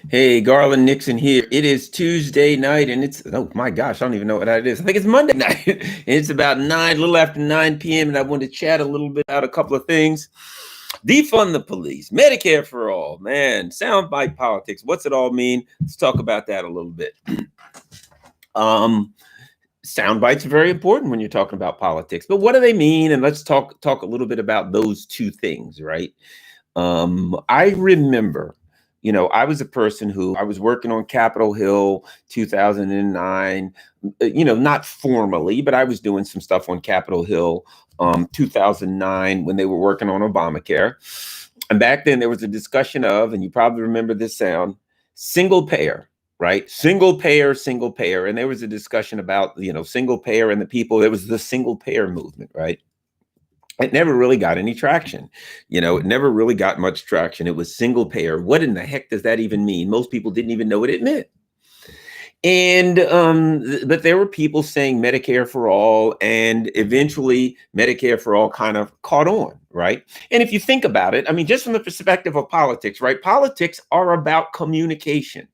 Hey, Garland Nixon here. It is Tuesday night, and oh my gosh, I don't even know what that is. I think it's Monday night. It's about a little after 9 p.m., and I want to chat a little bit about a couple of things. Defund the police, Medicare for all, man, soundbite politics. What's it all mean? Let's talk about that a little bit. Um, Sound bites are very important when you're talking about politics, but what do they mean? And let's talk a little bit about those two things, right? I remember, I was a person who I was working on Capitol Hill 2009, not formally, but I was doing some stuff on Capitol Hill 2009 when they were working on Obamacare. And back then there was a discussion of, and you probably remember this sound, single payer, right? Single payer. And there was a discussion about, single payer and the people. There was the single payer movement, right? It never really got any traction. It never really got much traction. It was single payer. What in the heck does that even mean? Most people didn't even know what it meant. And but there were people saying Medicare for all, and eventually Medicare for all kind of caught on, right? And if you think about it, I mean, just from the perspective of politics, right? Politics are about communication.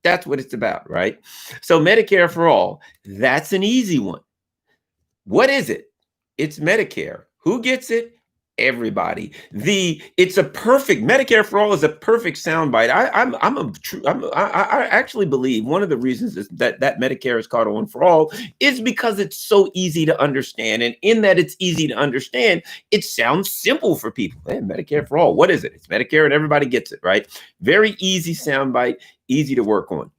That's what it's about, right? So Medicare for all, that's an easy one. What is it? It's Medicare. Who gets it? Everybody. It's a perfect Medicare for all is a perfect soundbite. I actually believe one of the reasons is that Medicare is called on for all is because it's so easy to understand, and in that it's easy to understand, it sounds simple for people. Hey, Medicare for all. What is it? It's Medicare, and everybody gets it, right? Very easy soundbite, easy to work on.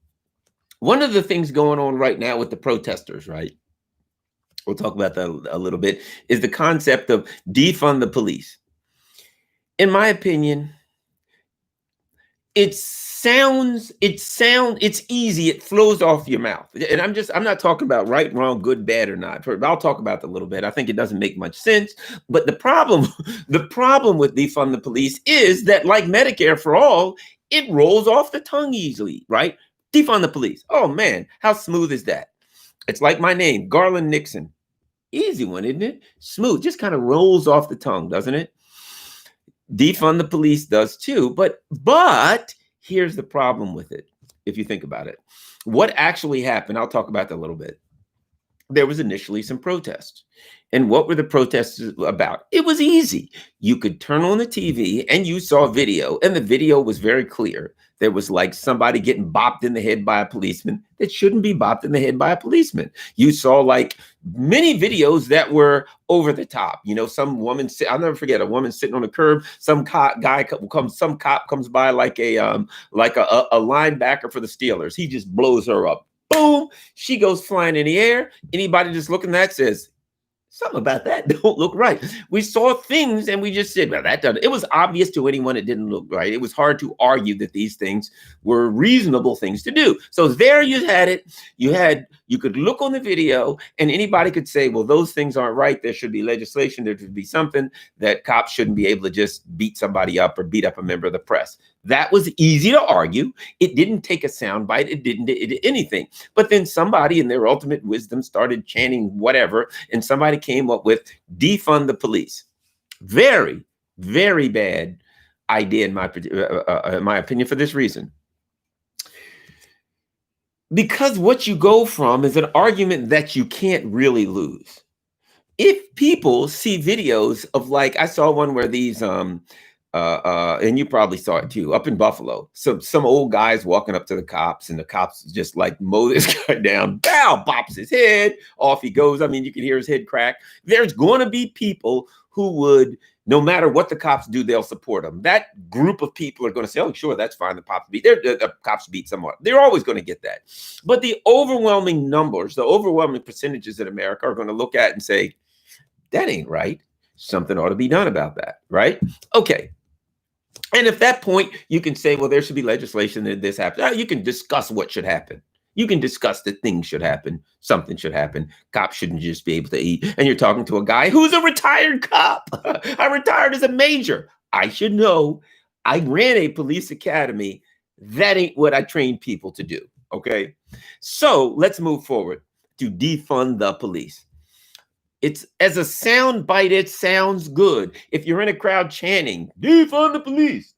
One of the things going on right now with the protesters, right? We'll talk about that a little bit, is the concept of defund the police. In my opinion, it's easy. It flows off your mouth. And I'm not talking about right, wrong, good, bad, or not. I'll talk about that a little bit. I think it doesn't make much sense. But the problem with defund the police is that, like Medicare for all, it rolls off the tongue easily, right? Defund the police. Oh man, how smooth is that? It's like my name, Garland Nixon. Easy one, isn't it? Smooth, just kind of rolls off the tongue, doesn't it? Defund the police does too, but here's the problem with it. If you think about it, what actually happened, I'll talk about that a little bit. There was initially some protests. And what were the protests about? It was easy. You could turn on the TV and you saw a video, and the video was very clear. There was like somebody getting bopped in the head by a policeman that shouldn't be bopped in the head by a policeman. You saw like many videos that were over the top. Some woman, I'll never forget a woman sitting on the curb. Some cop comes by like a linebacker for the Steelers. He just blows her up. Boom, she goes flying in the air. Anybody just looking at that says, something about that don't look right. We saw things and we just said, well, that doesn't. It was obvious to anyone it didn't look right. It was hard to argue that these things were reasonable things to do. So there you had it. You could look on the video and anybody could say, well, those things aren't right. There should be legislation. There should be something that cops shouldn't be able to just beat somebody up or beat up a member of the press. That was easy to argue. It didn't take a soundbite. It didn't anything. But then somebody in their ultimate wisdom started chanting whatever, and somebody came up with defund the police. Very, very bad idea in my opinion for this reason. Because what you go from is an argument that you can't really lose. If people see videos of, like, I saw one where these and you probably saw it too, up in Buffalo. So some old guy's walking up to the cops, and the cops just like mow this guy down. Bow, bops his head, off he goes. I mean, you can hear his head crack. There's going to be people who would, no matter what the cops do, they'll support them. That group of people are going to say, oh, sure, that's fine. The cops beat someone. They're always going to get that. But the overwhelming numbers, the overwhelming percentages in America are going to look at and say, that ain't right. Something ought to be done about that, right? Okay. And at that point, you can say, well, there should be legislation that this happens. You can discuss what should happen. You can discuss that things should happen. Something should happen. Cops shouldn't just be able to eat. And you're talking to a guy who's a retired cop. I retired as a major. I should know. I ran a police academy. That ain't what I trained people to do. Okay. So let's move forward to defund the police. It's, as a sound bite, it sounds good. If you're in a crowd chanting, defund the police,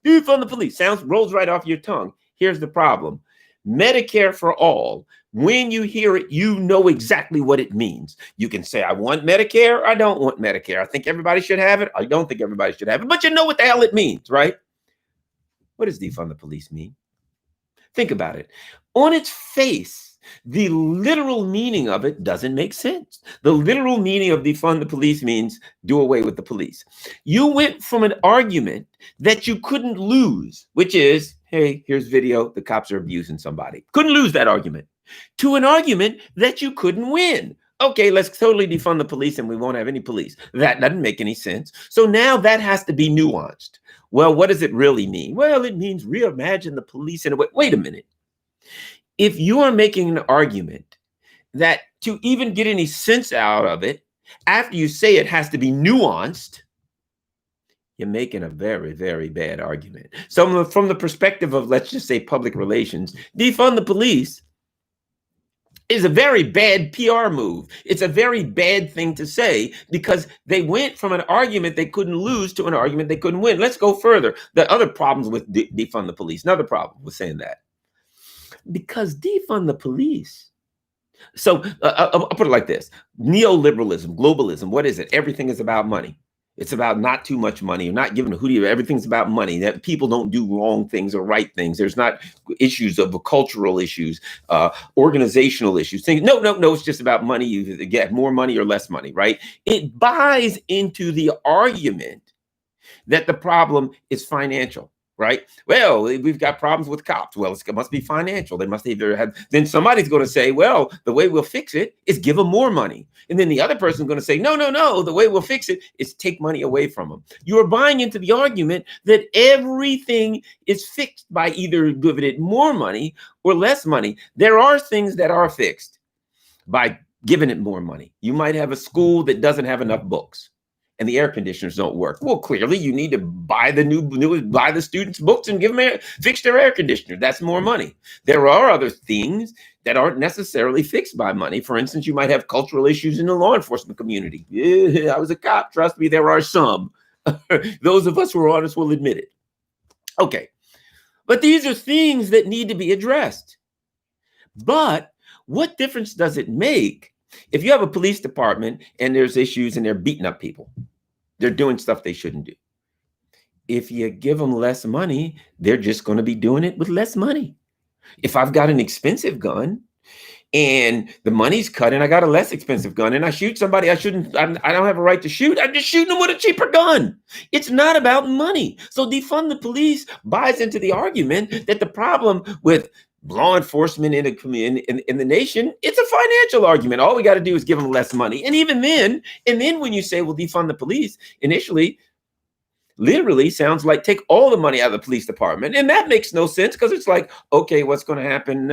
rolls right off your tongue. Here's the problem. Medicare for all. When you hear it, you know exactly what it means. You can say, I want Medicare. I don't want Medicare. I think everybody should have it. I don't think everybody should have it. But you know what the hell it means, right? What does defund the police mean? Think about it. On its face, the literal meaning of it doesn't make sense. The literal meaning of defund the police means do away with the police. You went from an argument that you couldn't lose, which is, hey, here's video, the cops are abusing somebody. Couldn't lose that argument, to an argument that you couldn't win. Okay, let's totally defund the police and we won't have any police. That doesn't make any sense. So now that has to be nuanced. Well, what does it really mean? Well, it means reimagine the police in a way. Wait a minute. If you are making an argument that to even get any sense out of it, after you say it has to be nuanced, you're making a very, very bad argument. So from the perspective of, let's just say, public relations, defund the police is a very bad PR move. It's a very bad thing to say because they went from an argument they couldn't lose to an argument they couldn't win. Let's go further. The other problems with defund the police, another problem with saying that. Because defund the police. So I'll put it like this. Neoliberalism, globalism, what is it? Everything is about money. It's about not too much money. You're not giving a hootie. Everything's about money. That people don't do wrong things or right things. There's not issues of cultural issues, organizational issues. No. It's just about money. You get more money or less money, right? It buys into the argument that the problem is financial. Right? Well, we've got problems with cops. Well, it must be financial. They must either have, then somebody's going to say, well, the way we'll fix it is give them more money. And then the other person's going to say, no, the way we'll fix it is take money away from them. You are buying into the argument that everything is fixed by either giving it more money or less money. There are things that are fixed by giving it more money. You might have a school that doesn't have enough books and the air conditioners don't work. Well, clearly you need to buy buy the students books and fix their air conditioner. That's more money. There are other things that aren't necessarily fixed by money. For instance, you might have cultural issues in the law enforcement community. Yeah, I was a cop. Trust me, there are some. Those of us who are honest will admit it. Okay. But these are things that need to be addressed. But what difference does it make if you have a police department and there's issues and they're beating up people? They're doing stuff they shouldn't do. If you give them less money, they're just going to be doing it with less money. If I've got an expensive gun and the money's cut and I got a less expensive gun and I shoot somebody I don't have a right to shoot, I'm just shooting them with a cheaper gun. It's not about money. So defund the police buys into the argument that the problem with law enforcement in the nation, it's a financial argument. All we got to do is give them less money. And even then, when you say, well, defund the police, initially, literally sounds like take all the money out of the police department. And that makes no sense because it's like, okay, what's going to happen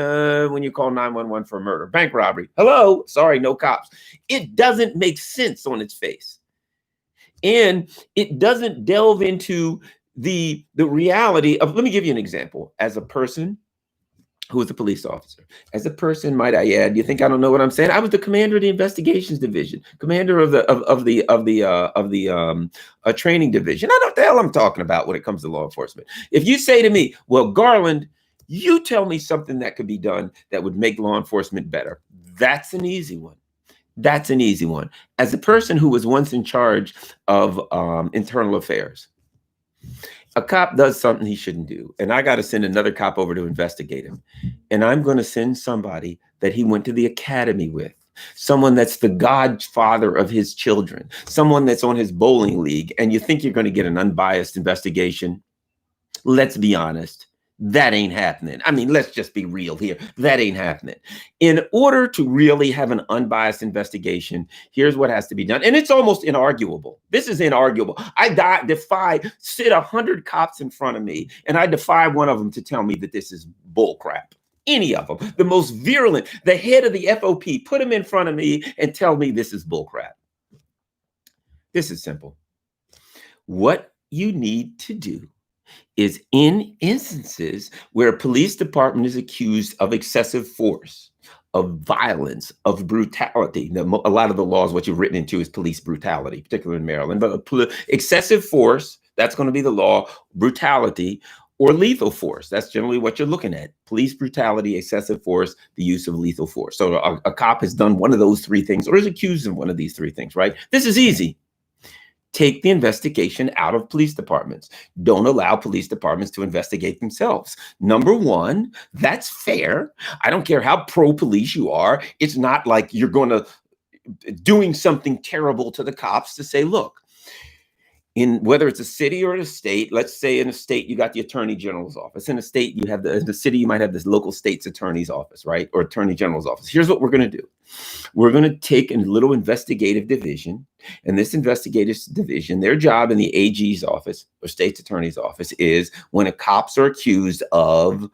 when you call 911 for a murder, bank robbery? Hello, sorry, no cops. It doesn't make sense on its face. And it doesn't delve into the reality of, let me give you an example. As a person who was a police officer. As a person, might I add, you think I don't know what I'm saying? I was the commander of the investigations division, commander of the training division. I know what the hell I'm talking about when it comes to law enforcement. If you say to me, well, Garland, you tell me something that could be done that would make law enforcement better. That's an easy one. That's an easy one. As a person who was once in charge of internal affairs, a cop does something he shouldn't do, and I got to send another cop over to investigate him. And I'm going to send somebody that he went to the academy with, someone that's the godfather of his children, someone that's on his bowling league, and you think you're going to get an unbiased investigation. Let's be honest. That ain't happening. I mean, let's just be real here. That ain't happening. In order to really have an unbiased investigation, here's what has to be done. And it's almost inarguable. This is inarguable. Sit 100 cops in front of me, and I defy one of them to tell me that this is bull crap. Any of them. The most virulent, the head of the FOP, put him in front of me and tell me this is bull crap. This is simple. What you need to do is in instances where a police department is accused of excessive force, of violence, of brutality. A lot of the laws, what you've written into is police brutality, particularly in Maryland, but excessive force, that's going to be the law, brutality, or lethal force. That's generally what you're looking at. Police brutality, excessive force, the use of lethal force. So a cop has done one of those three things or is accused of one of these three things, right? This is easy. Take the investigation out of police departments. Don't allow police departments to investigate themselves. Number one, that's fair. I don't care how pro-police you are. It's not like you're going to doing something terrible to the cops to say, look, in whether it's a city or a state, let's say in a state, you got the attorney general's office. In a state, you have the city, you might have this local state's attorney's office, right? Or attorney general's office. Here's what we're going to do. We're going to take a little investigative division. And this investigative division, their job in the AG's office or state's attorney's office is when cops are accused of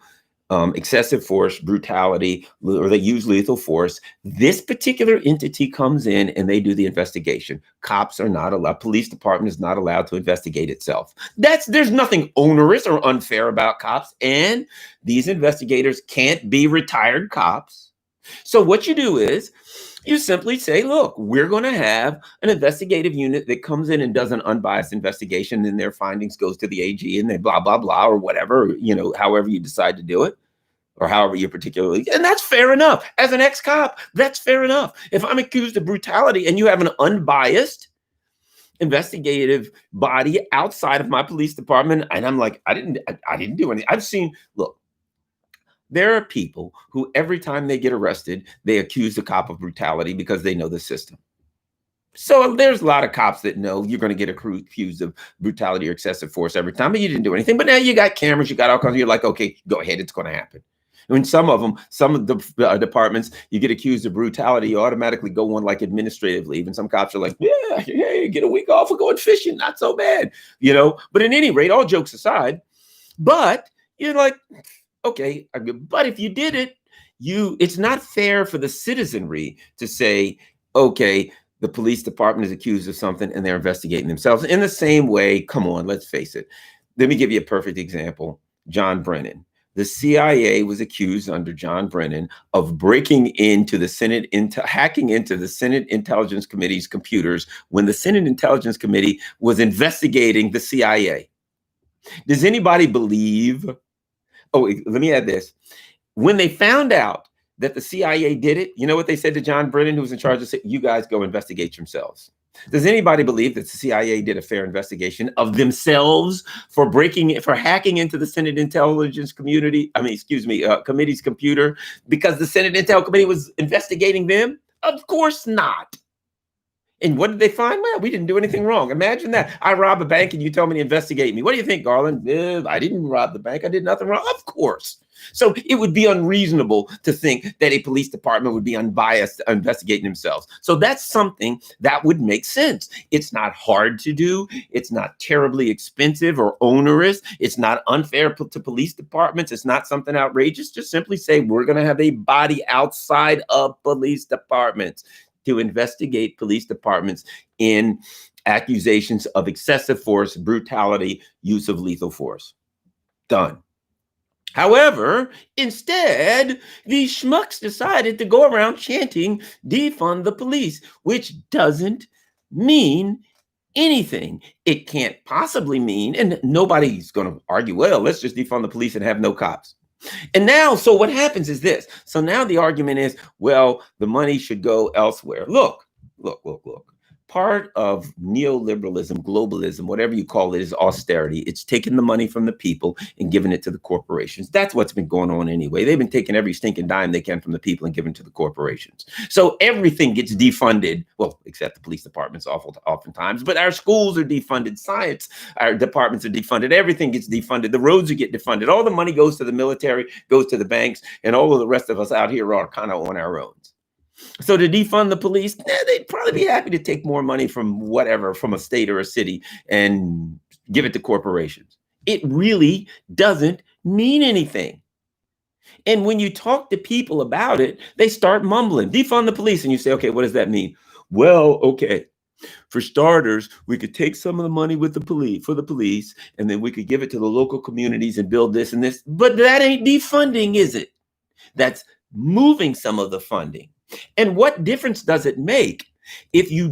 excessive force, brutality, or they use lethal force, this particular entity comes in and they do the investigation. Cops are not allowed, police department is not allowed to investigate itself. There's nothing onerous or unfair about cops, and these investigators can't be retired cops. So what you do is you simply say, look, we're going to have an investigative unit that comes in and does an unbiased investigation, and their findings goes to the AG and they blah, blah, blah, or whatever, however you decide to do it, or however you particularly, and that's fair enough. As an ex-cop, that's fair enough. If I'm accused of brutality and you have an unbiased investigative body outside of my police department, and I'm like, I didn't do anything. Look, there are people who every time they get arrested, they accuse the cop of brutality because they know the system. So there's a lot of cops that know you're going to get accused of brutality or excessive force every time, but you didn't do anything. But now you got cameras, you got all kinds. You're like, okay, go ahead, it's going to happen. And some of the departments, you get accused of brutality, you automatically go on like administrative leave. And some cops are like, yeah, get a week off for going fishing, not so bad, But at any rate, all jokes aside, but you're like, okay, but if you did it, it's not fair for the citizenry to say, okay, the police department is accused of something and they're investigating themselves. In the same way, come on, let's face it. Let me give you a perfect example. John Brennan. The CIA was accused under John Brennan of breaking into the Senate, hacking into the Senate Intelligence Committee's computers when the Senate Intelligence Committee was investigating the CIA. Does anybody believe? Oh, let me add this. When they found out that the CIA did it, you know what they said to John Brennan, who was in charge of saying, you guys go investigate yourselves. Does anybody believe that the CIA did a fair investigation of themselves for hacking into the Senate Intelligence Committee's computer because the Senate Intel Committee was investigating them? Of course not. And what did they find? Well, we didn't do anything wrong. Imagine that. I rob a bank and you tell me to investigate me. What do you think, Garland? I didn't rob the bank. I did nothing wrong. Of course. So it would be unreasonable to think that a police department would be unbiased investigating themselves. So that's something that would make sense. It's not hard to do. It's not terribly expensive or onerous. It's not unfair to police departments. It's not something outrageous. Just simply say we're going to have a body outside of police departments to investigate police departments in accusations of excessive force, brutality, use of lethal force. Done. However, instead, these schmucks decided to go around chanting, defund the police, which doesn't mean anything. It can't possibly mean, and nobody's going to argue, well, let's just defund the police and have no cops. And now, so what happens is this. So now the argument is, well, the money should go elsewhere. Look. Part of neoliberalism, globalism, whatever you call it, is austerity. It's taking the money from the people and giving it to the corporations. That's what's been going on anyway. They've been taking every stinking dime they can from the people and giving it to the corporations. So everything gets defunded. Well, except the police departments oftentimes, but our schools are defunded. Science, our departments are defunded. Everything gets defunded. The roads get defunded. All the money goes to the military, goes to the banks, and all of the rest of us out here are kind of on our own. So to defund the police, they'd probably be happy to take more money from a state or a city and give it to corporations. It really doesn't mean anything. And when you talk to people about it, they start mumbling, defund the police. And you say, okay, what does that mean? Well, okay. For starters, we could take some of the money for the police, and then we could give it to the local communities and build this and this. But that ain't defunding, is it? That's moving some of the funding. And what difference does it make if you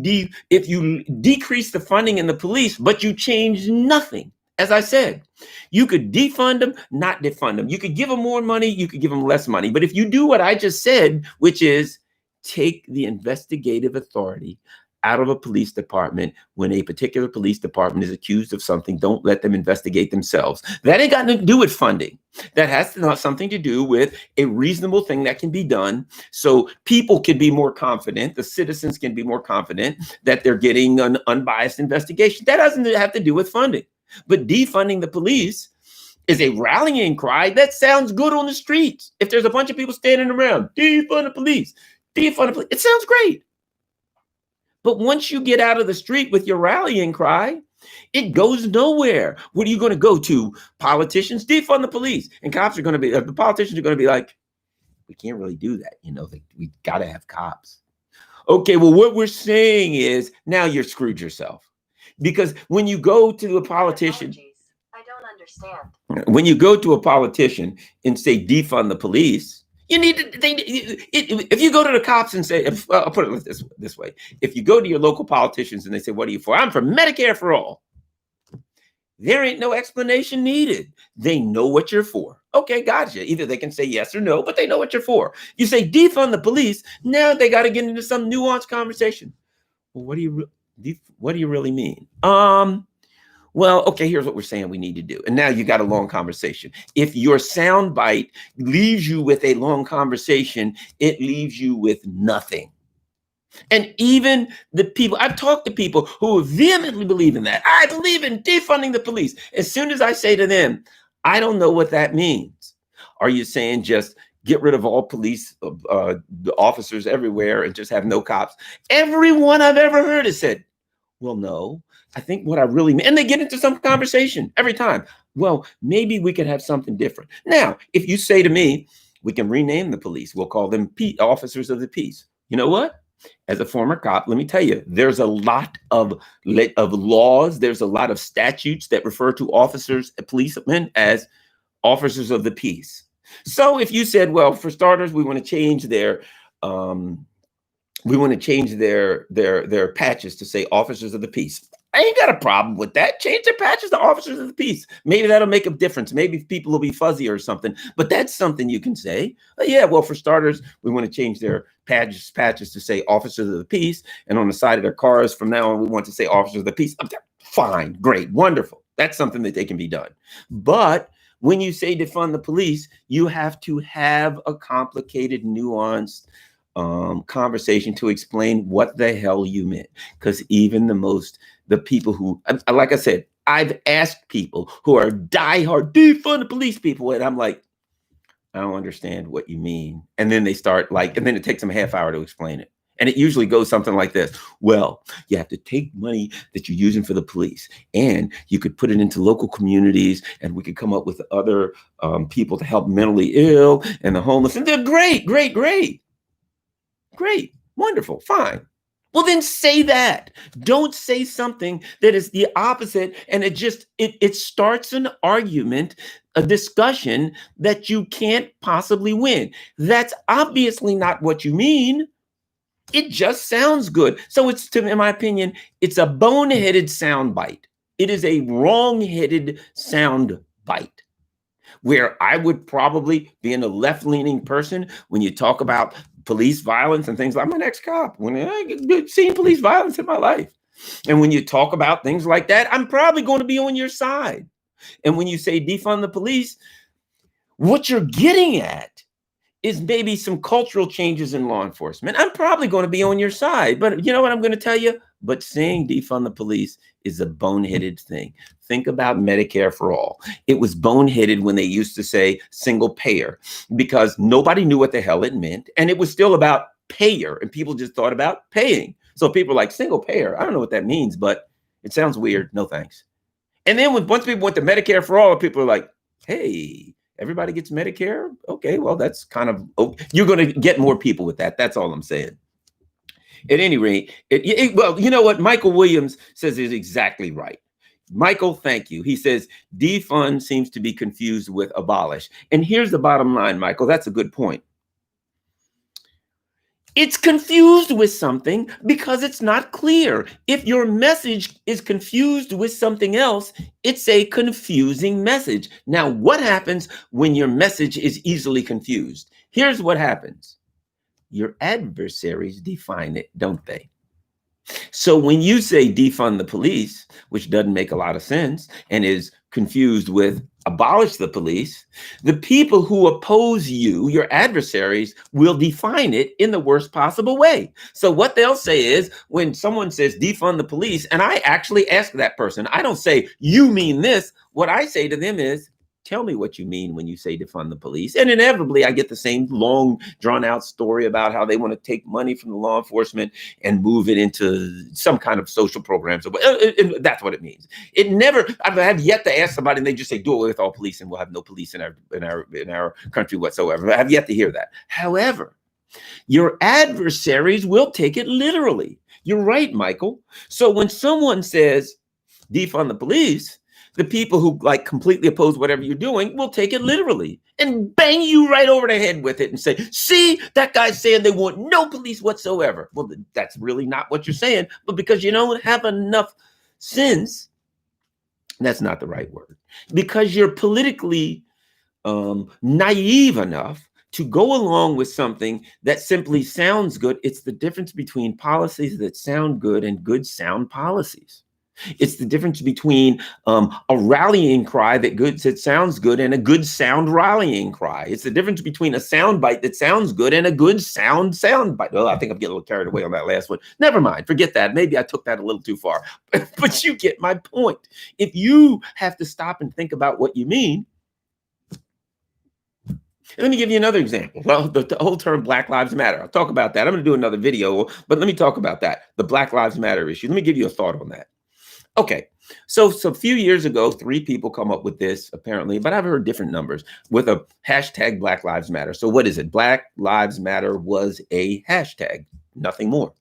decrease the funding in the police, but you change nothing As I said, you could defund them, not defund them. You could give them more money, you could give them less money. But if you do what I just said, which is take the investigative authority out of a police department when a particular police department is accused of something, don't let them investigate themselves. That ain't got nothing to do with funding. That has something to do with a reasonable thing that can be done so people can be more confident, the citizens can be more confident that they're getting an unbiased investigation. That doesn't have to do with funding. But defunding the police is a rallying cry that sounds good on the streets. If there's a bunch of people standing around, defund the police, defund the police, it sounds great. But once you get out of the street with your rallying cry, it goes nowhere. What are you going to go to? Politicians, defund the police. And cops are going to be, the politicians are going to be like, we can't really do that. You know, we got to have cops. Okay, well, what we're saying is now you're screwed yourself. Because when you go to a politician, I don't understand. When you go to a politician and say defund the police, you need to. If you go to the cops and say, I'll put it this way: if you go to your local politicians and they say, "What are you for?" I'm for Medicare for all. There ain't no explanation needed. They know what you're for. Okay, gotcha. Either they can say yes or no, but they know what you're for. You say defund the police. Now they got to get into some nuanced conversation. Well, what do you really mean? Well, okay, here's what we're saying we need to do. And now you got a long conversation. If your soundbite leaves you with a long conversation, it leaves you with nothing. And even the people, I've talked to people who vehemently believe in that. I believe in defunding the police. As soon as I say to them, I don't know what that means. Are you saying just get rid of all police officers everywhere and just have no cops? Everyone I've ever heard has said, well, no, I think what I really mean, and they get into some conversation every time. Well, maybe we could have something different. Now, if you say to me, we can rename the police, we'll call them officers of the peace. You know what? As a former cop, let me tell you, there's a lot of laws. There's a lot of statutes that refer to officers, policemen as officers of the peace. So if you said, well, for starters, we want to change their their patches to say officers of the peace. I ain't got a problem with that. Change their patches to officers of the peace. Maybe that'll make a difference. Maybe people will be fuzzy or something, but that's something you can say. Yeah, well, for starters, we want to change their patches to say officers of the peace. And on the side of their cars from now on, we want to say officers of the peace. Fine, great, wonderful. That's something that they can be done. But when you say defund the police, you have to have a complicated, nuanced conversation to explain what the hell you meant. Because even the people who, like I said, I've asked people who are diehard defund the police people, and I'm like, I don't understand what you mean. And then they start and then it takes them a half hour to explain it. And it usually goes something like this. Well, you have to take money that you're using for the police and you could put it into local communities, and we could come up with other people to help mentally ill and the homeless. And they're great, great, great. Great, wonderful, fine. Well, then say that. Don't say something that is the opposite. And it starts an argument, a discussion that you can't possibly win. That's obviously not what you mean. It just sounds good. So in my opinion, it's a boneheaded soundbite. It is a wrong-headed soundbite. Where I would probably, being a left-leaning person, when you talk about police violence and things like, I'm an ex-cop. When I've seen police violence in my life. And when you talk about things like that, I'm probably going to be on your side. And when you say defund the police, what you're getting at is maybe some cultural changes in law enforcement. I'm probably going to be on your side. But you know what I'm going to tell you? But saying defund the police is a boneheaded thing. Think about Medicare for all. It was boneheaded when they used to say single payer because nobody knew what the hell it meant. And it was still about payer, and people just thought about paying. So people were like, single payer, I don't know what that means, but it sounds weird. No thanks. And then once people went to Medicare for all, people are like, hey, everybody gets Medicare? Okay, well, that's kind of, you're going to get more people with that. That's all I'm saying. At any rate, well, you know what? Michael Williams says is exactly right. Michael, thank you. He says, defund seems to be confused with abolish. And here's the bottom line, Michael. That's a good point. It's confused with something because it's not clear. If your message is confused with something else, it's a confusing message. Now, what happens when your message is easily confused? Here's what happens. Your adversaries define it, don't they? So when you say defund the police, which doesn't make a lot of sense and is confused with abolish the police, the people who oppose you, your adversaries, will define it in the worst possible way. So what they'll say is when someone says defund the police, and I actually ask that person, I don't say, you mean this. What I say to them is, tell me what you mean when you say defund the police. And inevitably, I get the same long, drawn out story about how they want to take money from the law enforcement and move it into some kind of social programs. That's what it means. It never, I have yet to ask somebody and they just say, do away with all police and we'll have no police in our country whatsoever. I have yet to hear that. However, your adversaries will take it literally. You're right, Michael. So when someone says defund the police, the people who like completely oppose whatever you're doing will take it literally and bang you right over the head with it and say, see, that guy's saying they want no police whatsoever. Well, that's really not what you're saying, but because you don't have enough sense, that's not the right word, because you're politically naive enough to go along with something that simply sounds good. It's the difference between policies that sound good and good sound policies. It's the difference between a rallying cry that sounds good and a good sound rallying cry. It's the difference between a sound bite that sounds good and a good sound bite. Well, I think I'm getting a little carried away on that last one. Never mind. Forget that. Maybe I took that a little too far. But you get my point. If you have to stop and think about what you mean, let me give you another example. Well, the whole term Black Lives Matter. I'll talk about that. I'm going to do another video, but let me talk about that. The Black Lives Matter issue. Let me give you a thought on that. Okay, so a few years ago, 3 people come up with this, apparently, but I've heard different numbers, with a hashtag Black Lives Matter. So what is it? Black Lives Matter was a hashtag, nothing more,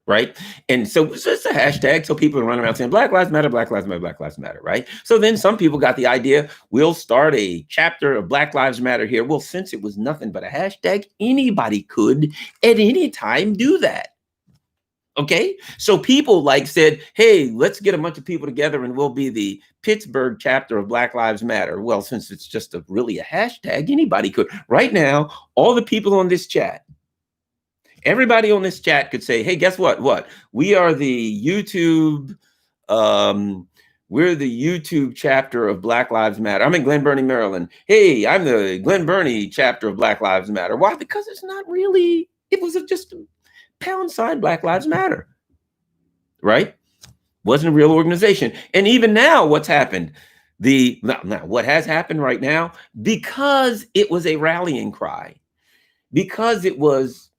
right? And so it's just a hashtag, so people run around saying Black Lives Matter, Black Lives Matter, Black Lives Matter, right? So then some people got the idea, we'll start a chapter of Black Lives Matter here. Well, since it was nothing but a hashtag, anybody could at any time do that. Okay, so people like said, hey, let's get a bunch of people together and we'll be the Pittsburgh chapter of Black Lives Matter. Well, since it's just really a hashtag, anybody could. Right now, all the people on this chat, everybody on this chat could say, hey, guess what? We are the YouTube, we're the YouTube chapter of Black Lives Matter. I'm in Glen Burnie, Maryland. Hey, I'm the Glen Burnie chapter of Black Lives Matter. Why? Because it's not really, it was just # Black Lives Matter, right? Wasn't a real organization. And even now, what's happened? What has happened right now, because it was a rallying cry, because it was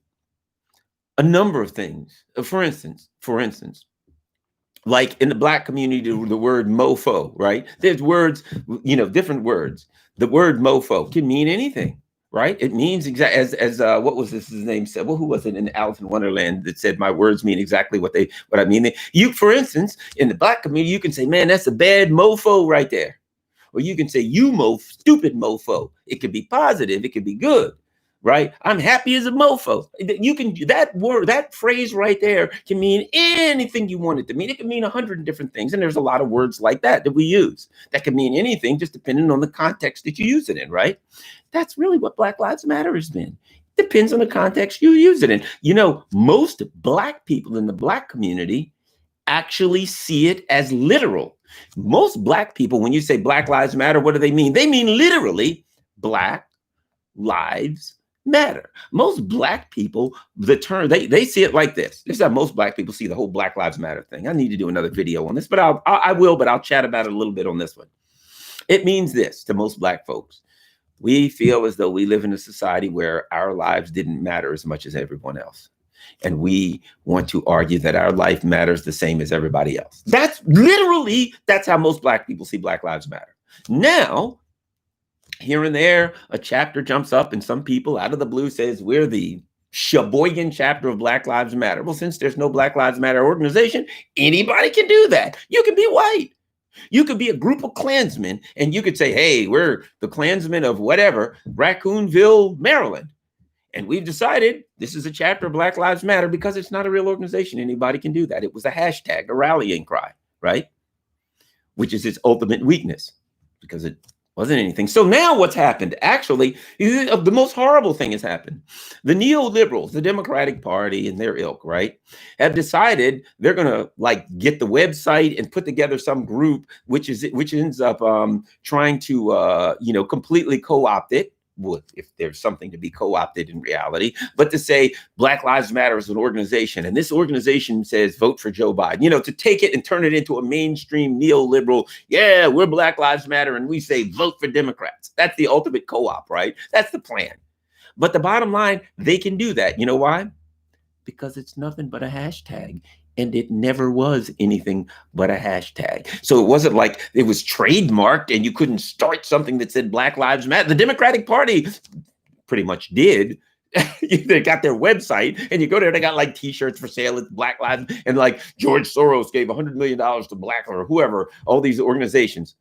a number of things. For instance, like in the Black community, the word mofo, right? There's words, different words. The word mofo can mean anything. Right? It means exactly as what was his name said? Well, who was it in Alice in Wonderland that said my words mean exactly what I mean? You, for instance, in the Black community, you can say, man, that's a bad mofo right there. Or you can say, you stupid mofo. It could be positive. It could be good. Right? I'm happy as a mofo. You can that phrase right there can mean anything you want it to mean. It can mean 100 different things. And there's a lot of words like that we use that can mean anything, just depending on the context that you use it in, right? That's really what Black Lives Matter has been. Depends on the context you use it in. Most Black people in the Black community actually see it as literal. Most Black people, when you say Black Lives Matter, what do they mean? They mean literally Black Lives Matter. Most Black people, the term, they see it like this. This is how most Black people see the whole Black Lives Matter thing. I need to do another video on this, but I will, but I'll chat about it a little bit on this one. It means this to most Black folks. We feel as though we live in a society where our lives didn't matter as much as everyone else. And we want to argue that our life matters the same as everybody else. That's how most Black people see Black Lives Matter. Now, here and there, a chapter jumps up and some people out of the blue says, we're the Sheboygan chapter of Black Lives Matter. Well, since there's no Black Lives Matter organization, anybody can do that. You can be white. You could be a group of Klansmen and you could say, hey, we're the Klansmen of whatever, Raccoonville, Maryland. And we've decided this is a chapter of Black Lives Matter because it's not a real organization. Anybody can do that. It was a hashtag, a rallying cry, right? Which is its ultimate weakness because it wasn't anything. So now what's happened? Actually, the most horrible thing has happened. The neoliberals, the Democratic Party and their ilk, right, have decided they're going to like get the website and put together some group, which ends up trying to, completely co-opt it. If there's something to be co-opted in reality, but to say Black Lives Matter is an organization, and this organization says vote for Joe Biden, to take it and turn it into a mainstream neoliberal, yeah, we're Black Lives Matter, and we say vote for Democrats. That's the ultimate co-op, right? That's the plan. But the bottom line, they can do that. You know why? Because it's nothing but a hashtag. And it never was anything but a hashtag. So it wasn't like it was trademarked and you couldn't start something that said Black Lives Matter. The Democratic Party pretty much did. They got their website and you go there, they got like t-shirts for sale. It's Black Lives, and like George Soros gave $100 million to Black or whoever, all these organizations.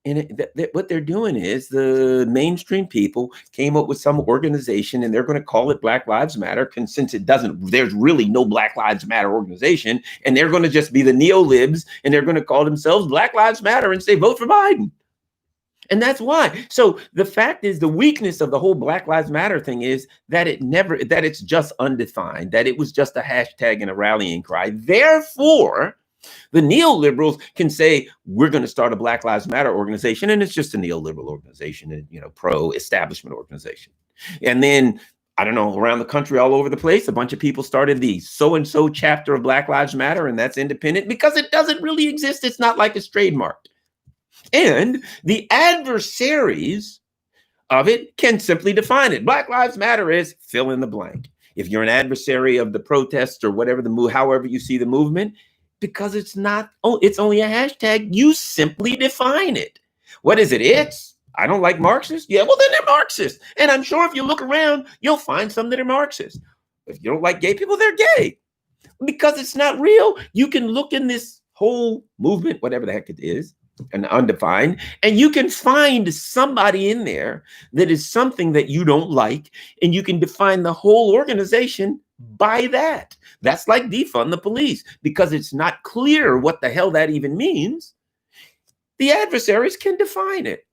And what they're doing is the mainstream people came up with some organization and they're going to call it Black Lives Matter. Since there's really no Black Lives Matter organization, and they're going to just be the neolibs and they're going to call themselves Black Lives Matter and say, vote for Biden. And that's why. So the fact is, the weakness of the whole Black Lives Matter thing is that it's just undefined, that it was just a hashtag and a rallying cry. Therefore, the neoliberals can say, we're going to start a Black Lives Matter organization, and it's just a neoliberal organization, and pro-establishment organization. And then, I don't know, around the country, all over the place, a bunch of people started the so-and-so chapter of Black Lives Matter, and that's independent because it doesn't really exist. It's not like it's trademarked. And the adversaries of it can simply define it. Black Lives Matter is fill in the blank. If you're an adversary of the protests or whatever however you see the movement, because it's only a hashtag, you simply define it. What is it? I don't like Marxists. Yeah, well, then they're Marxists. And I'm sure if you look around, you'll find some that are Marxists. If you don't like gay people, they're gay. Because it's not real. You can look in this whole movement, whatever the heck it is, and undefined, and you can find somebody in there that is something that you don't like, and you can define the whole organization by that. That's like defund the police, because it's not clear what the hell that even means. The adversaries can define it.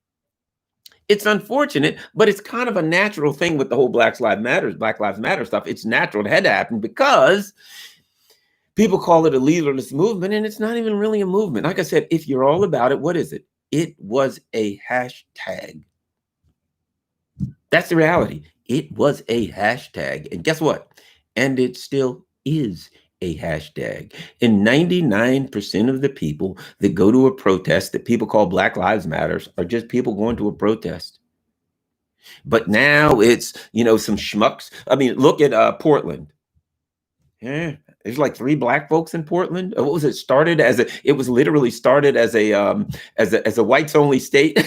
It's unfortunate, but it's kind of a natural thing with the whole Black Lives Matter stuff. It's natural. It had to happen because people call it a leaderless movement, and it's not even really a movement. Like I said, if you're all about it, what is it? It was a hashtag. That's the reality. It was a hashtag. And guess what? And it still is a hashtag. And 99% of the people that go to a protest that people call Black Lives Matters are just people going to a protest. But now it's, some schmucks. I mean, look at Portland. Yeah, there's like 3 black folks in Portland. What was it? It was literally started as a whites only state.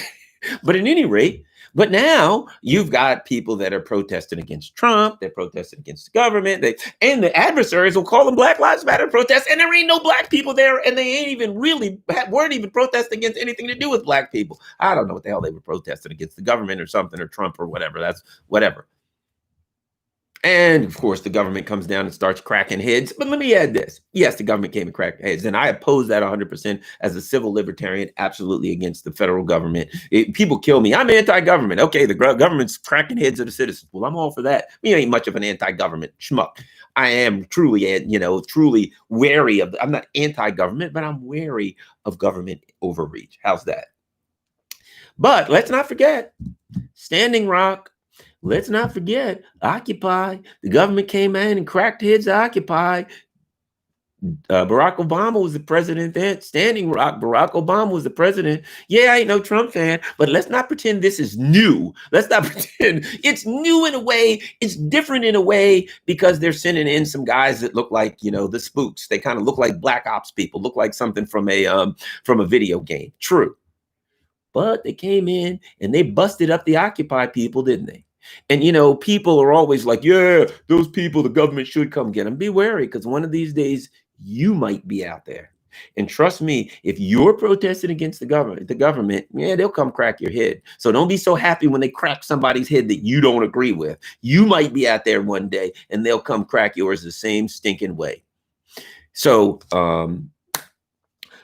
But at any rate, but now you've got people that are protesting against Trump. They're protesting against the government. And the adversaries will call them Black Lives Matter protests. And there ain't no black people there. And they weren't even protesting against anything to do with black people. I don't know what the hell they were protesting against, the government or something, or Trump or whatever. That's whatever. And of course, the government comes down and starts cracking heads. But let me add this. Yes, the government came and cracked heads. And I oppose that 100% as a civil libertarian, absolutely against the federal government. People kill me. I'm anti-government. Okay, the government's cracking heads of the citizens. Well, I'm all for that. Me ain't much of an anti-government schmuck. I am truly wary of, I'm not anti-government, but I'm wary of government overreach. How's that? But let's not forget, Standing Rock. Let's not forget Occupy. The government came in and cracked heads of Occupy. Barack Obama was the president then. Standing Rock, Barack Obama was the president. Yeah, I ain't no Trump fan, but let's not pretend this is new. Let's not pretend it's new in a way. It's different in a way because they're sending in some guys that look like, the spooks. They kind of look like Black Ops people, look like something from a video game. True. But they came in and they busted up the Occupy people, didn't they? And, people are always like, yeah, those people, the government should come get them. Be wary, because one of these days you might be out there. And trust me, if you're protesting against the government, yeah, they'll come crack your head. So don't be so happy when they crack somebody's head that you don't agree with. You might be out there one day and they'll come crack yours the same stinking way. So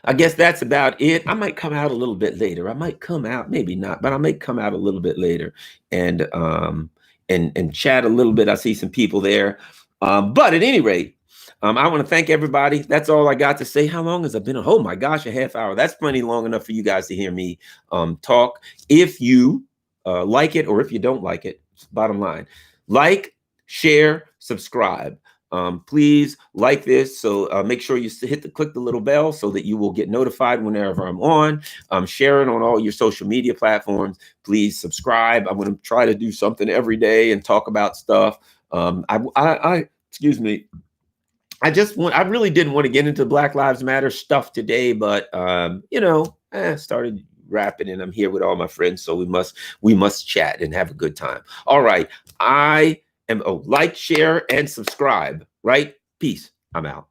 I guess that's about it. I might come out a little bit later. I might come out, maybe not, but I might come out a little bit later and chat a little bit. I see some people there. But at any rate, I want to thank everybody. That's all I got to say. How long has it been? Oh my gosh, a half hour. That's plenty long enough for you guys to hear me talk. If you like it or if you don't like it, bottom line, like, share, subscribe. Please like this. So make sure you click the little bell so that you will get notified whenever I'm on. Share it on all your social media platforms. Please subscribe. I'm going to try to do something every day and talk about stuff. Excuse me. I really didn't want to get into Black Lives Matter stuff today, but I started rapping and I'm here with all my friends, so we must chat and have a good time. All right, like, share, and subscribe. Right? Peace. I'm out.